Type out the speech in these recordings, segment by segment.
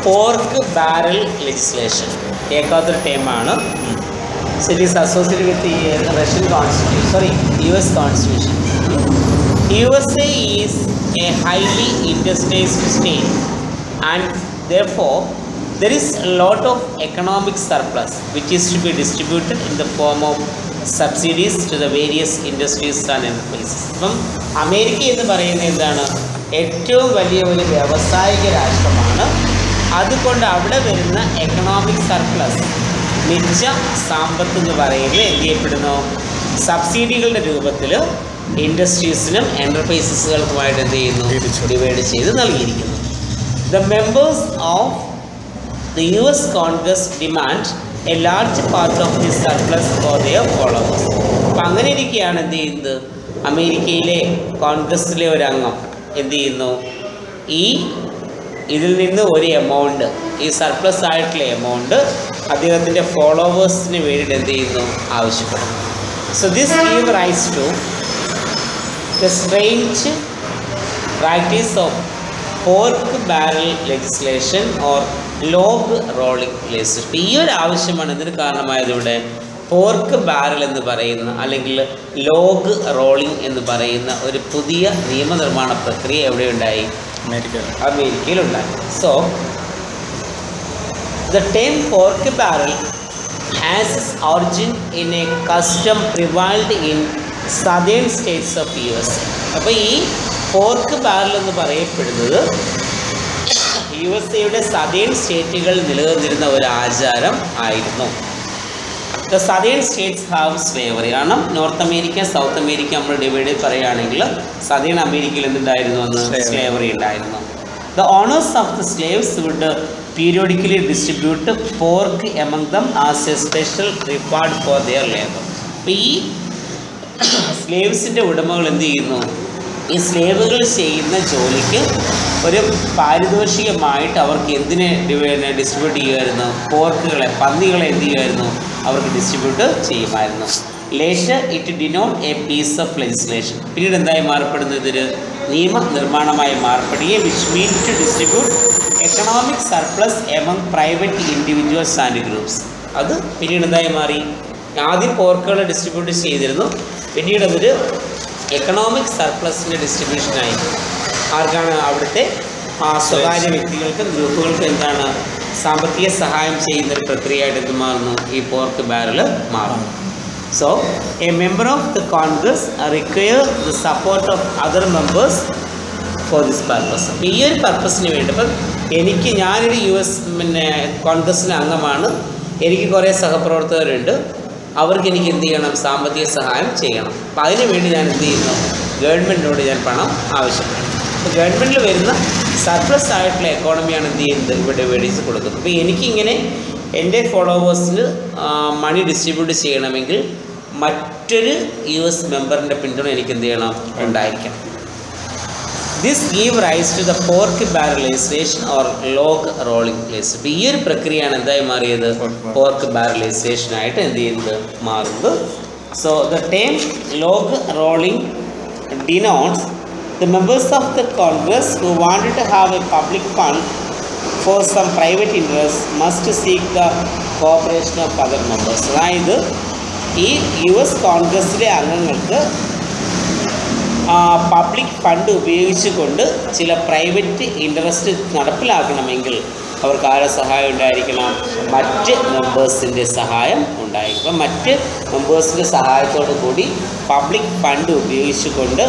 Pork barrel legislation കേൾക്കാത്തൊരു ടൈമാണ്. So it is associated with the Russian constitution, sorry, US constitution. USA is a highly industrialized state and therefore there is a lot of economic surplus which is to be distributed in the form of subsidies to the various industries and enterprises. അപ്പം America എന്ന് പറയുന്നത് എന്താണ്? ഏറ്റവും വലിയ ഒരു വ്യാവസായിക രാഷ്ട്രമാണ്. അതുകൊണ്ട് അവിടെ വരുന്ന എക്കണോമിക് സർപ്ലസ്, മിച്ച സമ്പത്ത് എന്ന് പറയുന്നത് എന്ത് ചെയ്യപ്പെടുന്നു? സബ്സിഡികളുടെ രൂപത്തിൽ ഇൻഡസ്ട്രീസിനും എൻ്റർപ്രൈസസുകൾക്കുമായിട്ട് എന്ത് ചെയ്യുന്നു? ഡിവൈഡ് ചെയ്ത് നൽകിയിരിക്കുന്നു. The members of the US congress demand a large part of the surplus for their followers. അപ്പം അങ്ങനെ ഇരിക്കുകയാണ് എന്ത് ചെയ്യുന്നത്? അമേരിക്കയിലെ കോൺഗ്രസ്സിലെ ഒരു അംഗം എന്ത് ചെയ്യുന്നു? ഇതിൽ നിന്ന് ഒരു എമൗണ്ട്, ഈ സർപ്ലസ് ആയിട്ടുള്ള എമൗണ്ട് അദ്ദേഹത്തിൻ്റെ ഫോളോവേഴ്സിന് വേണ്ടിയിട്ട് എന്ത് ചെയ്യുന്നു? ആവശ്യപ്പെടുന്നു. So this give rise to the strange practice of pork barrel legislation or log rolling legislation. ഈ ഒരു ആവശ്യമാണ് ഇതിന് കാരണമായതിലൂടെ പോർക്ക് ബാരൽ എന്ന് പറയുന്ന അല്ലെങ്കിൽ ലോഗ് റോളിംഗ് എന്ന് പറയുന്ന ഒരു പുതിയ നിയമനിർമ്മാണ പ്രക്രിയ എവിടെയുണ്ടായി? അമേരിക്കയിലുണ്ടായി. So the term pork barrel has its origin in a custom prevailed in southern states of US. അപ്പോൾ ഈ പോർക്ക് ബാരൽ എന്ന് പറയപ്പെടുന്നത് USA സദേൺ സ്റ്റേറ്റുകളിൽ നിലനിന്നിരുന്ന ഒരു ആചാരം ആയിരുന്നു. The southern states have slavery. കാരണം നോർത്ത് അമേരിക്ക, സൗത്ത് അമേരിക്ക നമ്മൾ ഡിവൈഡ് ചെയ്ത് പറയുകയാണെങ്കിൽ സദേൺ അമേരിക്കയിൽ എന്തുണ്ടായിരുന്നു? അന്ന് സ്ലേവറി ഉണ്ടായിരുന്നു. The owners of the slaves would periodically distribute pork among them as a special reward for their labor. അപ്പോൾ ഈ സ്ലേവ്സിൻ്റെ ഉടമകൾ എന്ത് ചെയ്യുന്നു? ഈ സ്ലേവുകൾ ചെയ്യുന്ന ജോലിക്ക് ഒരു പാരിതോഷികമായിട്ട് അവർക്ക് എന്തിനെ ഡിസ്ട്രിബ്യൂട്ട് ചെയ്യുമായിരുന്നു? പോർക്കുകളെ, പന്നികളെ എന്ത് ചെയ്യുമായിരുന്നു? അവർക്ക് ഡിസ്ട്രിബ്യൂട്ട് ചെയ്യുമായിരുന്നു. Later it denote a piece of legislation. പിന്നീട് എന്തായി മാറപ്പെടുന്നത്? ഇതൊരു നിയമനിർമ്മാണമായി മാറപ്പെടുകയും which mean to distribute economic surplus among private individuals and groups. അത് പിന്നീട് എന്തായി മാറി? ആദ്യം പോർക്കുകളെ ഡിസ്ട്രിബ്യൂട്ട് ചെയ്തിരുന്നു, പിന്നീട് അതൊരു എക്കണോമിക് സർപ്ലസിൻ്റെ ഡിസ്ട്രിബ്യൂഷനായി. ആർക്കാണ്? അവിടുത്തെ സ്വകാര്യ വ്യക്തികൾക്കും ഗ്രൂപ്പുകൾക്കും എന്താണ്? സാമ്പത്തിക സഹായം ചെയ്യുന്നൊരു പ്രക്രിയയായിട്ട് എന്ത് മാറുന്നു? ഈ പോർക്ക് ബാരൽ മാറുന്നു. So, a member of the Congress require the support of other members for this purpose. ഈ ഒരു പർപ്പസിന് വേണ്ടി ഇപ്പം ഞാനൊരു US കോൺഗ്രസ്സിലെ അംഗമാണ്, എനിക്ക് കുറേ സഹപ്രവർത്തകരുണ്ട്, അവർക്ക് എനിക്ക് എന്ത് ചെയ്യണം? സാമ്പത്തിക സഹായം ചെയ്യണം. അപ്പം അതിനു വേണ്ടി ഞാൻ എന്ത് ചെയ്യുന്നു? ഗവൺമെൻറ്റിനോട് ഞാൻ പണം ആവശ്യപ്പെടുന്നു. അപ്പോൾ ഗവൺമെൻറ്റിൽ വരുന്ന സർപ്ലസ് ആയിട്ടുള്ള എക്കോണമിയാണ് എന്ത് ചെയ്യുന്നത്? ഇവിടെ മേടിച്ച് കൊടുക്കുന്നത്. അപ്പോൾ എനിക്കിങ്ങനെ എൻ്റെ ഫോളോവേഴ്സിന് മണി ഡിസ്ട്രിബ്യൂട്ട് ചെയ്യണമെങ്കിൽ മറ്റൊരു US മെമ്പറിൻ്റെ പിന്തുണ എനിക്ക് എന്ത് ചെയ്യണം? ഉണ്ടായിരിക്കണം. This give rise to the pork barrel legislation or log rolling legislation. അപ്പോൾ ഈ ഒരു പ്രക്രിയയാണ് എന്തായി മാറിയത്? പോർക്ക് ബാരൽ ലെജിസ്ലേഷനായിട്ട് എന്ത് ചെയ്യുന്നത്? മാറുന്നത്. So the term log rolling denotes the members of the Congress who wanted to have a public fund for some private interests must seek the cooperation of other members. അതായത് ഈ US കോൺഗ്രസ്സിലെ അംഗങ്ങൾക്ക് public fund ഉപയോഗിച്ചുകൊണ്ട് ചില private interest നടപ്പിലാക്കണമെങ്കിൽ അവർക്ക് ആരുടെ സഹായം ഉണ്ടായിരിക്കണം? മറ്റ് മെമ്പേഴ്സിൻ്റെ സഹായം ഉണ്ടായിരിക്കണം. മറ്റ് മെമ്പേഴ്സിൻ്റെ സഹായത്തോടു കൂടി പബ്ലിക് ഫണ്ട് ഉപയോഗിച്ചുകൊണ്ട്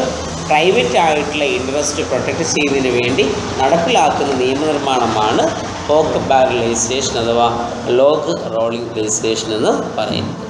പ്രൈവറ്റ് ആയിട്ടുള്ള ഇൻട്രസ്റ്റ് പ്രൊട്ടക്റ്റ് ചെയ്യുന്നതിന് വേണ്ടി നടപ്പിലാക്കുന്ന നിയമനിർമ്മാണമാണ് പോർക്ക് ബാരൽ ലെജിസ്ലേഷൻ അഥവാ ലോഗ് റോളിംഗ് ലെജിസ്ലേഷൻ എന്ന് പറയുന്നത്.